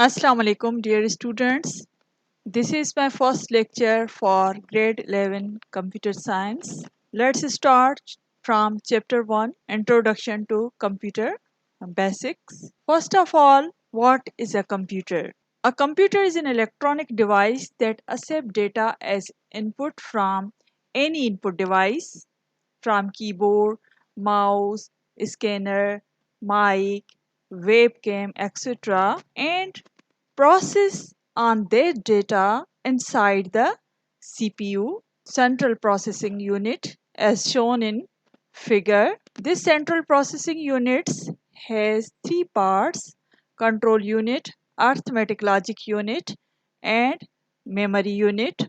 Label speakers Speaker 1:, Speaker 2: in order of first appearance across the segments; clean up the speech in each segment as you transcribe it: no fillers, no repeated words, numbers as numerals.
Speaker 1: Assalamu alaikum, dear students. This is my first lecture for grade 11 computer science. Let's start from chapter 1, Introduction to Computer Basics. First of all, what is a computer? A computer is an electronic device that accepts data as input from any input device, from keyboard, mouse, scanner, mic, webcam, etc., and process on their data inside the CPU, central processing unit, as shown in figure. This central processing unit has three parts: control unit, arithmetic logic unit, and memory unit.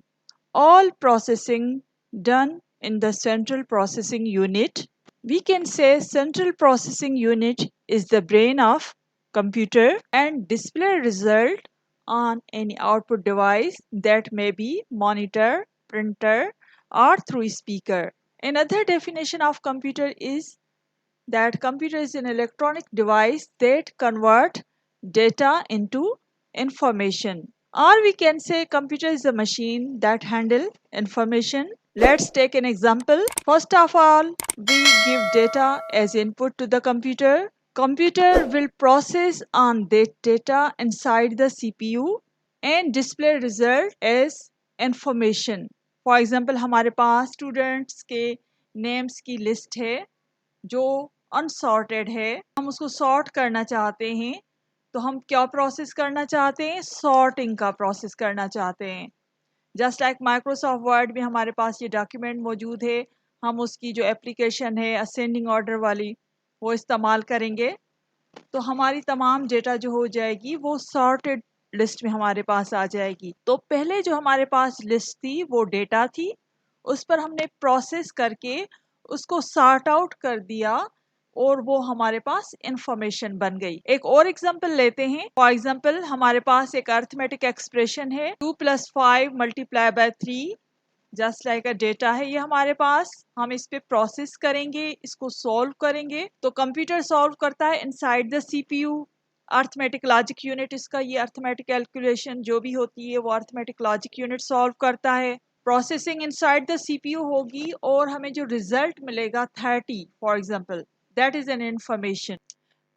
Speaker 1: All processing done in the central processing unit. We can say central processing unit is the brain of computer and display result on any output device, that may be monitor, printer, or through speaker. Another definition of computer is that computer is an electronic device that convert data into information. Or we can say computer is a machine that handle information. Let's take an example. First of all, we give data as input to the computer. Computer will process on that data inside the CPU and display result as information. For example, हमारे पास students के names की list है जो unsorted है, हम उसको sort करना चाहते हैं, तो हम क्या प्रोसेस करना चाहते हैं? सॉर्टिंग का प्रोसेस करना चाहते हैं। जस्ट लाइक माइक्रोसॉफ्ट वर्ड में हमारे पास ये डॉक्यूमेंट मौजूद है, हम उसकी जो एप्लीकेशन है असेंडिंग ऑर्डर वाली वो इस्तेमाल करेंगे, तो हमारी तमाम डेटा जो हो जाएगी वो सॉर्टेड लिस्ट में हमारे पास आ जाएगी। तो पहले जो हमारे पास लिस्ट थी वो डेटा थी, उस पर हमने प्रोसेस करके उसको सॉर्ट आउट कर दिया और वो हमारे पास इंफॉर्मेशन बन गई। एक और एग्जांपल लेते हैं। फॉर एग्जांपल हमारे पास एक अरिथमेटिक एक्सप्रेशन है 2+5 multiply by 3, just like a data है ये हमारे पास। हम इस पे प्रोसेस करेंगे, इसको सॉल्व करेंगे, तो कंप्यूटर सॉल्व करता है inside the CPU. Arithmetic logic unit इसका ये अर्थमेटिक कैलकुलेशन जो भी होती है वो अर्थमेटिक लॉजिक यूनिट सॉल्व करता है। प्रोसेसिंग इनसाइड द सीपीयू होगी और हमें जो रिजल्ट मिलेगा 30 for example, that is an information.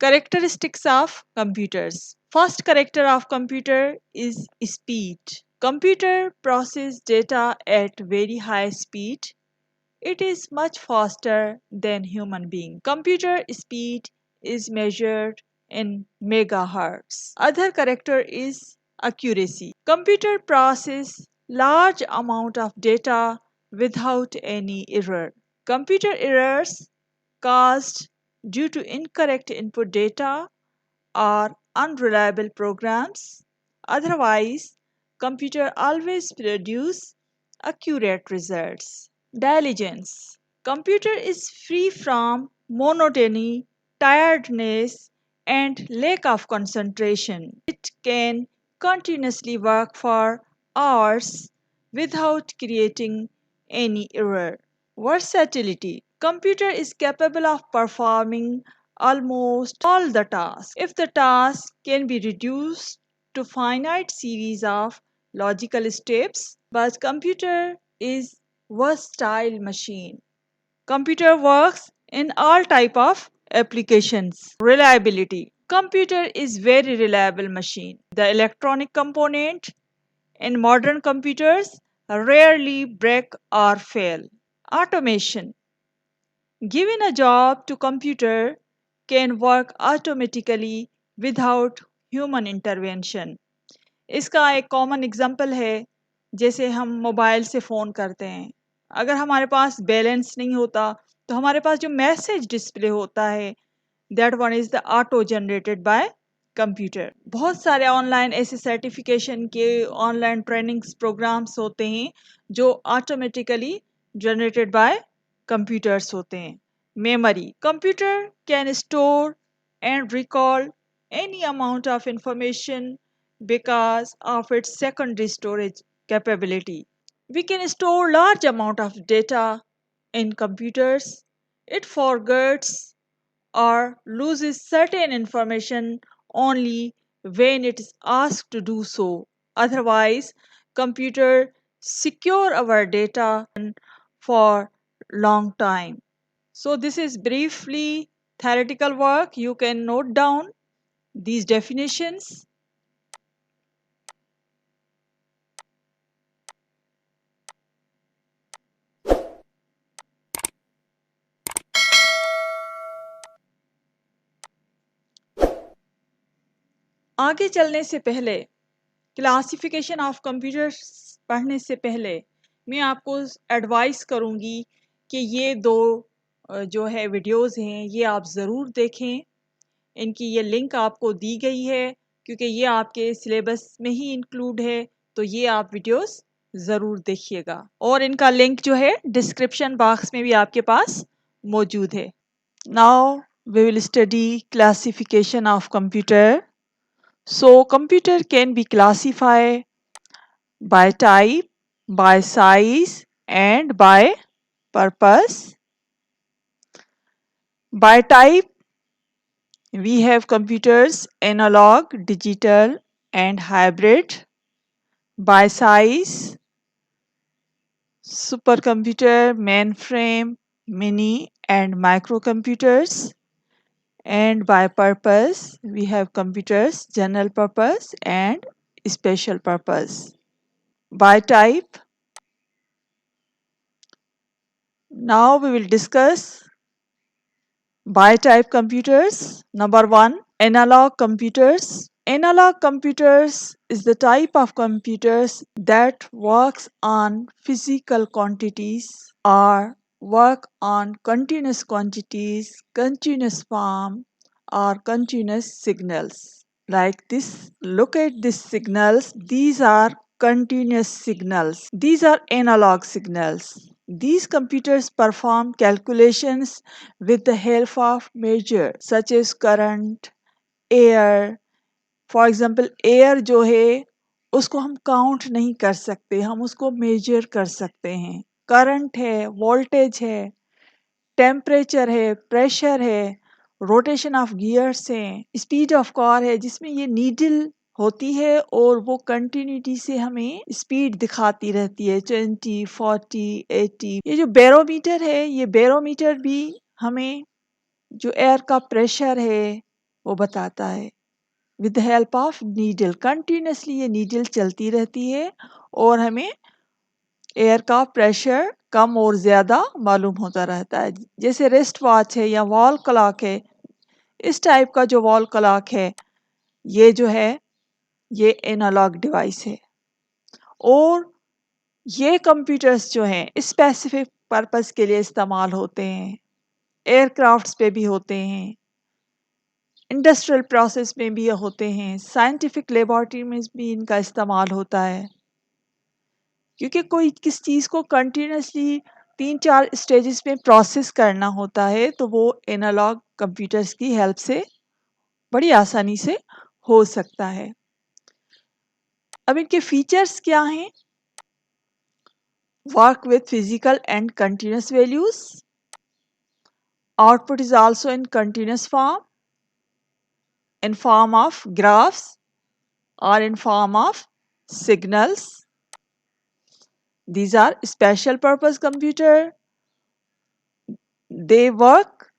Speaker 1: Characteristics of computers. First character of computer is speed. Computer process data at very high speed. It is much faster than human being. Computer speed is measured in megahertz. Other character is accuracy. Computer process large amount of data without any error. Computer errors caused due to incorrect input data or unreliable programs. Otherwise, computer always produce accurate results. Diligence. Computer is free from monotony, tiredness, and lack of concentration. It can continuously work for hours without creating any error. Versatility. Computer is capable of performing almost all the tasks. If the task can be reduced to finite series of logical steps, but computer is versatile machine. Computer works in all type of applications. Reliability. Computer is very reliable machine. The electronic component in modern computers rarely break or fail. Automation. Given a job to computer can work automatically without human intervention. इसका एक common example है, जैसे हम mobile से phone करते हैं, अगर हमारे पास बैलेंस नहीं होता तो हमारे पास जो मैसेज डिस्प्ले होता है that one is the auto generated by computer. बहुत सारे ऑनलाइन ऐसे सर्टिफिकेशन के ऑनलाइन ट्रेनिंग्स प्रोग्राम्स होते हैं जो ऑटोमेटिकली जनरेटेड बाय computers होते हैं। Memory. Computer can store and recall any amount of information because of its secondary storage capability. We can store large amount of data in computers. It forgets or loses certain information only when it is asked to do so. Otherwise, computer secure our data for long time. So this is briefly theoretical work. You can note down these definitions. आगे चलने से पहले, classification of computers पढ़ने से पहले मैं आपको advice करूंगी कि ये दो जो है वीडियोस हैं ये आप ज़रूर देखें। इनकी ये लिंक आपको दी गई है क्योंकि ये आपके सिलेबस में ही इंक्लूड है, तो ये आप वीडियोस ज़रूर देखिएगा और इनका लिंक जो है डिस्क्रिप्शन बॉक्स में भी आपके पास मौजूद है। Now we will study classification of computer. So computer can be classified by type, by size and by purpose. By type, we have computers analog, digital and hybrid. By size, supercomputer, mainframe, mini and microcomputers. And by purpose, we have computers general purpose and special purpose. By type, now we will discuss by-type computers. Number one, analog computers. Analog computers is the type of computers that works on physical quantities or work on continuous quantities, continuous form or continuous signals. Like this, look at these signals. These are continuous signals. These are analog signals. These computers perform calculations with the help of measures such as current, air. For example, air जो है उसको हम count नहीं कर सकते, हम उसको major कर सकते हैं। करंट है, वोल्टेज है, टेम्परेचर है, प्रेशर है, रोटेशन ऑफ गियर्स हैं, स्पीड ऑफ कार है जिसमें ये नीडल होती है और वो कंटिन्यूटी से हमें स्पीड दिखाती रहती है 20, 40, 80। ये जो बैरोमीटर है, ये बैरोमीटर भी हमें जो एयर का प्रेशर है वो बताता है। With the help of needle, continuously ये नीडल चलती रहती है और हमें एयर का प्रेशर कम और ज़्यादा मालूम होता रहता है। जैसे रिस्ट वॉच है या वॉल क्लॉक है, इस टाइप का जो वॉल क्लॉक है ये जो है ये एनालॉग डिवाइस है। और ये कंप्यूटर्स जो हैं स्पेसिफिक पर्पस के लिए इस्तेमाल होते हैं। एयरक्राफ्ट्स पे भी होते हैं, इंडस्ट्रियल प्रोसेस में भी होते हैं, साइंटिफिक लेबॉरेटरी में भी इनका इस्तेमाल होता है। क्योंकि कोई किस चीज़ को कंटिन्यूसली 3-4 स्टेजेस में प्रोसेस करना होता है तो वो एनालॉग कंप्यूटर्स की हेल्प से बड़ी आसानी से हो सकता है। अब इनके फीचर्स क्या हैं? Work with physical and continuous values, output is also in continuous form, in form of graphs or in form of signals. These are special purpose computer. They work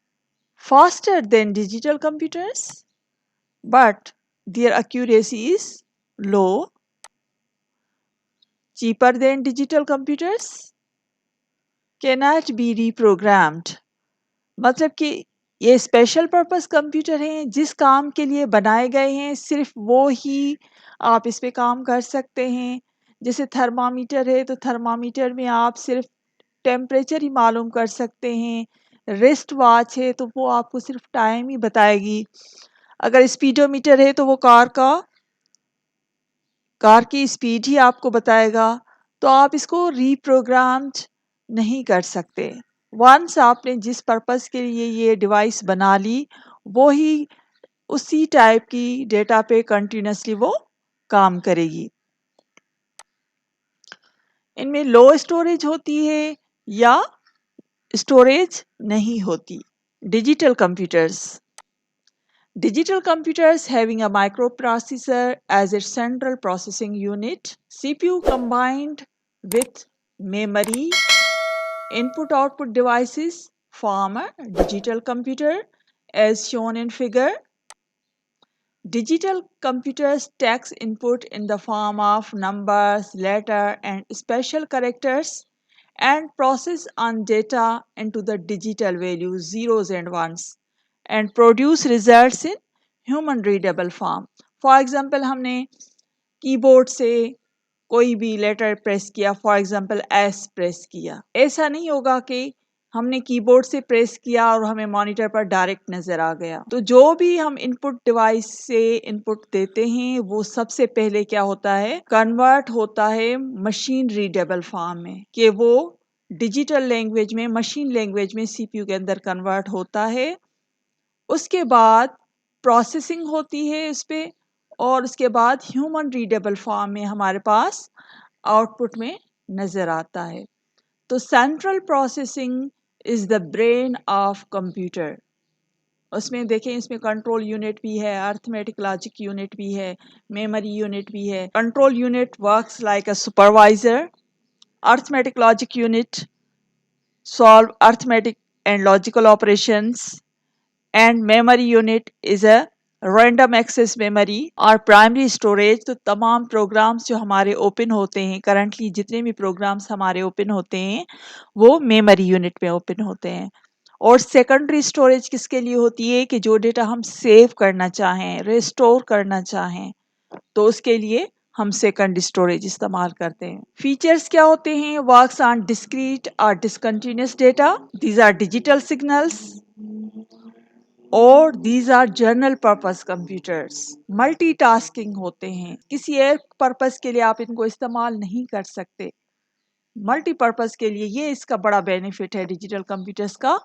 Speaker 1: faster than digital computers, but their accuracy is low, cheaper than digital computers, cannot be reprogrammed. मतलब कि ये special purpose computer हैं, जिस काम के लिए बनाए गए हैं सिर्फ वो ही आप इस पे काम कर सकते हैं। जैसे थर्मामीटर है तो थर्मामीटर में आप सिर्फ टेम्परेचर ही मालूम कर सकते हैं। रिस्ट वॉच है तो वो आपको सिर्फ टाइम ही बताएगी। अगर स्पीडोमीटर है तो वो कार की स्पीड ही आपको बताएगा। तो आप इसको रीप्रोग्राम्ड नहीं कर सकते। वंस आपने जिस पर्पस के लिए ये डिवाइस बना ली वो ही उसी टाइप की डेटा पे कंटिन्यूसली वो काम करेगी। इनमें लो स्टोरेज होती है या स्टोरेज नहीं होती। Digital computers, Digital computers having a microprocessor as its central processing unit, CPU combined with memory, input-output devices form a digital computer as shown in figure. Digital computers takes input in the form of numbers, letters, and special characters and process on data into the digital values, zeros and ones, and produce results in human readable form. For example, हमने keyboard से कोई भी letter press किया, for example S press किया, ऐसा नहीं होगा कि हमने कीबोर्ड से प्रेस किया और हमें मॉनिटर पर डायरेक्ट नजर आ गया। तो जो भी हम इनपुट डिवाइस से इनपुट देते हैं वो सबसे पहले क्या होता है, कन्वर्ट होता है मशीन रीडेबल फॉर्म में, कि वो डिजिटल लैंग्वेज में, मशीन लैंग्वेज में सीपीयू के अंदर कन्वर्ट होता है। उसके बाद प्रोसेसिंग होती है इस पे, और उसके बाद ह्यूमन रीडेबल फॉर्म में हमारे पास आउटपुट में नज़र आता है। तो central processing is the brain of computer. उसमें देखें, इसमें कंट्रोल यूनिट भी है, अर्थमेटिक लॉजिक यूनिट भी है, मेमोरी यूनिट भी है। Control unit works like a supervisor, arithmetic logic unit solve arithmetic and logical operations, and memory unit is a random access memory और प्राइमरी स्टोरेज। तो तमाम programmes जो हमारे ओपन होते हैं, करंटली जितने भी प्रोग्राम्स हमारे ओपन होते हैं वो मेमोरी यूनिट में ओपन होते हैं। और सेकेंडरी स्टोरेज किसके लिए होती है, कि जो डेटा हम सेव करना चाहें, रिस्टोर करना चाहें, तो उसके लिए हम सेकेंडरी स्टोरेज इस्तेमाल करते हैं। फीचर्स क्या होते हैं, वर्क्स ऑन डिस्क्रीट और discontinuous data, these are digital signals, और these are general purpose computers. Multitasking होते हैं, किसी एक पर्पस के लिए आप इनको इस्तेमाल नहीं कर सकते, मल्टीपर्पस के लिए। ये इसका बड़ा बेनिफिट है डिजिटल कंप्यूटर्स का,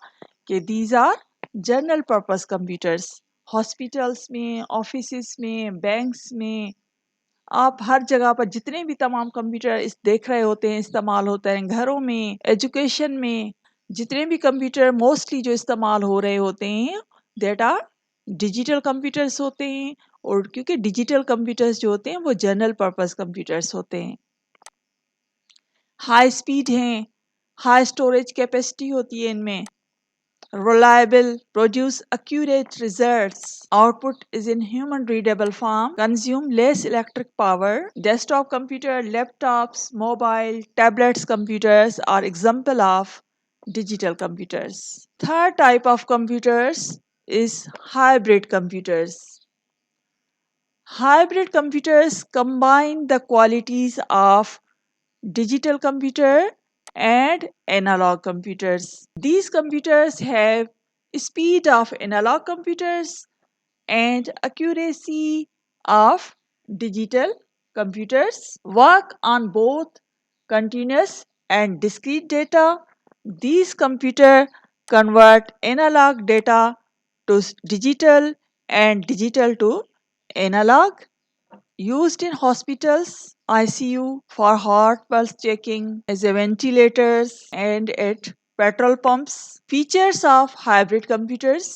Speaker 1: कि these are general purpose computers. Hospitals में, ऑफिसेस में, बैंक्स में, आप हर जगह पर जितने भी तमाम कंप्यूटर इस देख रहे होते हैं इस्तेमाल होते हैं, घरों में, एजुकेशन में, जितने भी कंप्यूटर मोस्टली जो इस्तेमाल हो रहे होते हैं दैट आर डिजिटल कंप्यूटर्स होते हैं। और क्योंकि डिजिटल कंप्यूटर्स जो होते हैं वो जनरल पर्पस कंप्यूटर्स होते हैं, हाई स्पीड हैं, हाई स्टोरेज कैपेसिटी होती है इनमें, reliable, produce accurate results, output is in human readable form, consume less electric power. Desktop computer, laptops, mobile, tablets computers are example of digital computers. Third type of computers is hybrid computers. Hybrid computers combine the qualities of digital computer and analog computers. These computers have speed of analog computers and accuracy of digital computers, work on both continuous and discrete data. These computers convert analog data to digital and digital to analog. Used in hospitals, ICU, for heart pulse checking, as a ventilators, and at petrol pumps. Features of hybrid computers: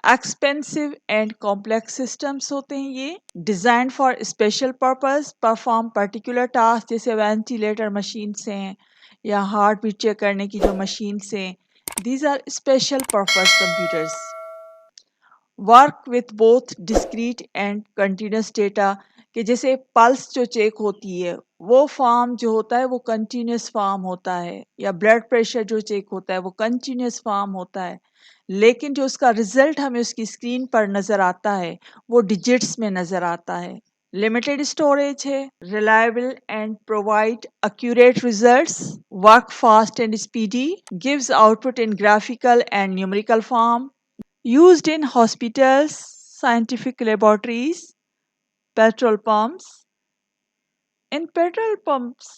Speaker 1: expensive and complex systems होते हैं ये, designed for special purpose, perform particular tasks, जैसे ventilator machines हैं या heart beat check करने की जो machines हैं, these are special purpose computers. Work with both discrete and continuous data, कि जैसे पल्स जो चेक होती है वो फॉर्म जो होता है वो कंटिन्यूस फॉर्म होता है, या ब्लड प्रेशर जो चेक होता है वो कंटिन्यूस फॉर्म होता है, लेकिन जो उसका रिजल्ट हमें उसकी स्क्रीन पर नज़र आता है वो डिजिट्स में नज़र आता है। लिमिटेड स्टोरेज है, reliable and provide accurate results, work fast and speedy, gives output in graphical and numerical form, used in hospitals, scientific laboratories, petrol pumps. In petrol pumps,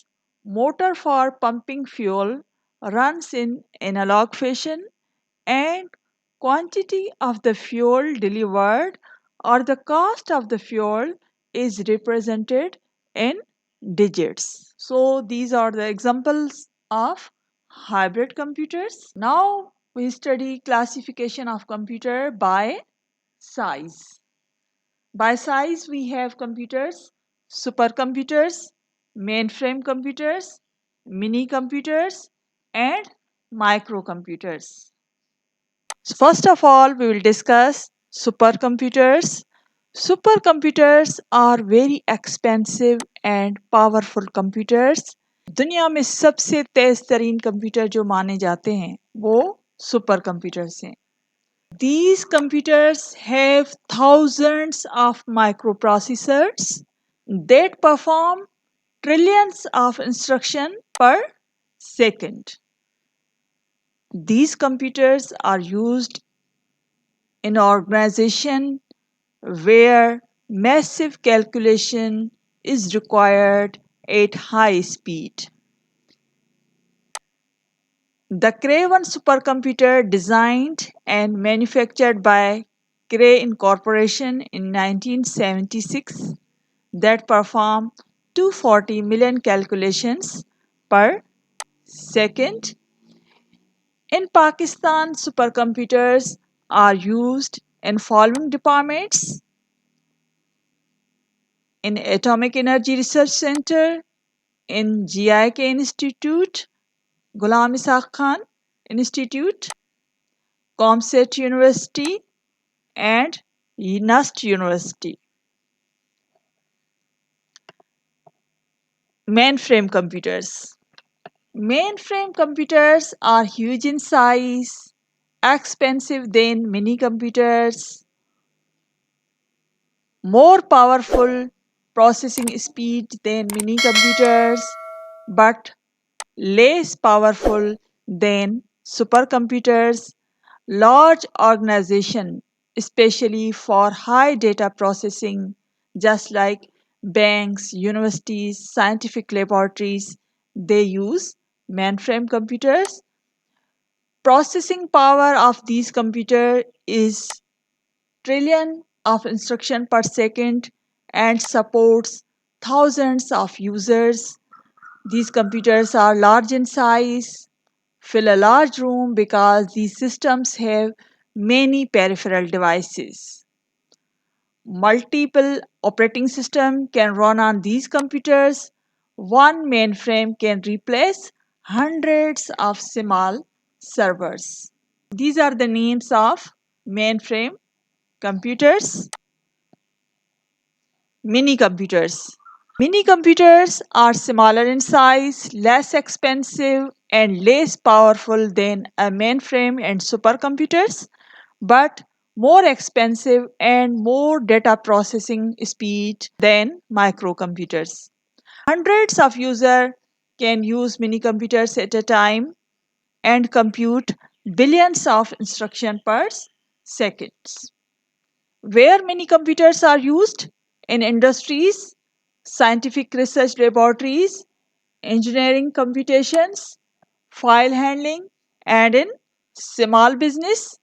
Speaker 1: motor for pumping fuel runs in analog fashion, and quantity of the fuel delivered or the cost of the fuel is represented in digits. So these are the examples of hybrid computers. Now we study classification of computer by size. By size, we have computers, supercomputers, mainframe computers, mini computers, and microcomputers. So first of all, we will discuss supercomputers. Supercomputers are very expensive and powerful computers. दुनिया में सबसे तेज तरीन computer जो माने जाते हैं वो super computers हैं. These computers have thousands of microprocessors that perform trillions of instructions per second. These computers are used in organization where massive calculation is required at high speed. The Cray-1 supercomputer, designed and manufactured by Cray Incorporation in 1976, that perform 240 million calculations per second. In Pakistan, supercomputers are used in following departments: in Atomic Energy Research Center, in GIK Institute, Ghulam Ishaq Khan Institute, ComStat University, and NUST University. Mainframe computers. Mainframe computers are huge in size, expensive than mini computers, more powerful processing speed than mini computers, but less powerful than supercomputers. Large organization, especially for high data processing, just like banks, universities, scientific laboratories, they use mainframe computers. Processing power of these computers is trillion of instruction per second and supports thousands of users. These computers are large in size, fill a large room because these systems have many peripheral devices. Multiple operating systems can run on these computers. One mainframe can replace hundreds of small servers. These are the names of mainframe computers. Mini computers. Mini computers are smaller in size, less expensive, and less powerful than a mainframe and supercomputers, but more expensive and more data processing speed than microcomputers. Hundreds of users can use mini computers at a time and compute billions of instructions per second. Where many computers are used: in industries, scientific research laboratories, engineering computations, file handling, and in small business.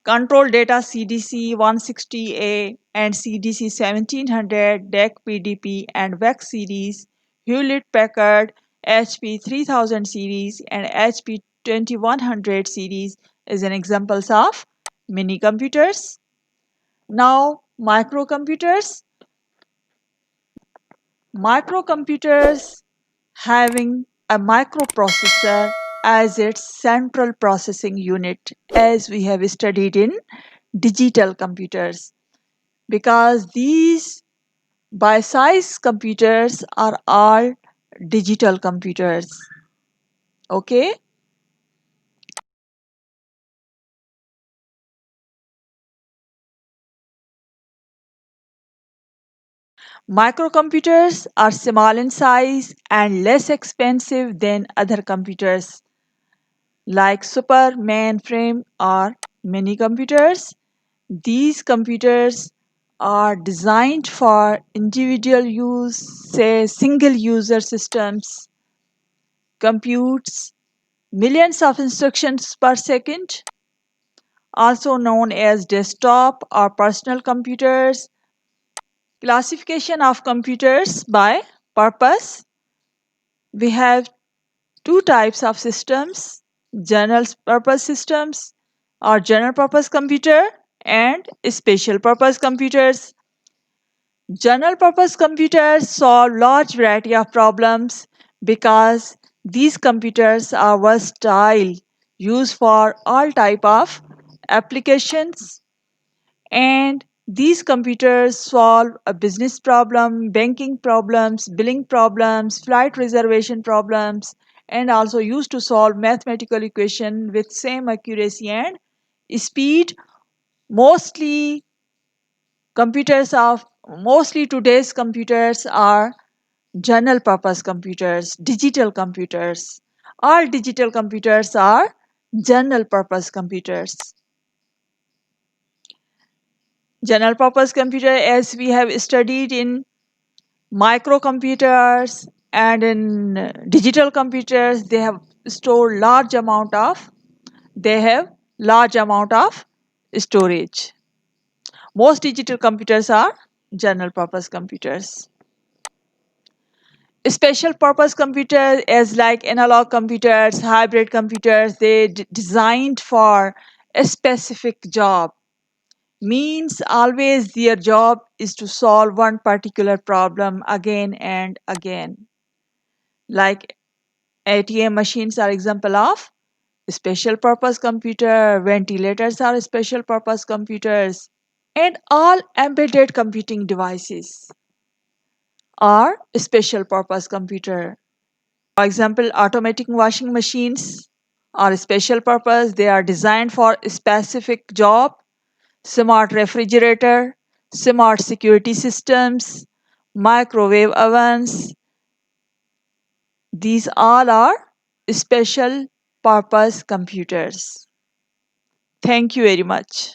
Speaker 1: Control data CDC 160A and CDC 1700, DEC PDP, and VEC series, Hewlett Packard HP 3000 series, and HP 2100 series is an examples of mini computers. Now, microcomputers. Microcomputers having a microprocessor as its central processing unit, as we have studied in digital computers, because these by size computers are all digital computers. Okay. Microcomputers are small in size and less expensive than other computers like super, mainframe, or mini computers. These computers are designed for individual use, say single user systems, computes millions of instructions per second, also known as desktop or personal computers. Classification of computers by purpose. We have two types of systems: general purpose systems or general purpose computer, and special purpose computers. General purpose computers solve large variety of problems because these computers are versatile, used for all type of applications, and these computers solve a business problem, banking problems, billing problems, flight reservation problems, and also used to solve mathematical equation with same accuracy and speed. Mostly mostly today's computers are general purpose computers, digital computers. All digital computers are general purpose computers. General purpose computer, as we have studied in microcomputers and in digital computers, they have stored large amount of storage. Most digital computers are general purpose computers. Special purpose computers, as like analog computers, hybrid computers, they designed for a specific job. Means always their job is to solve one particular problem again and again. Like ATM machines are example of special purpose computer, ventilators are special purpose computers, and all embedded computing devices are special purpose computer. For example, automatic washing machines are special purpose. They are designed for a specific job. Smart refrigerator, smart security systems, microwave ovens. These all are special purpose computers. Thank you very much.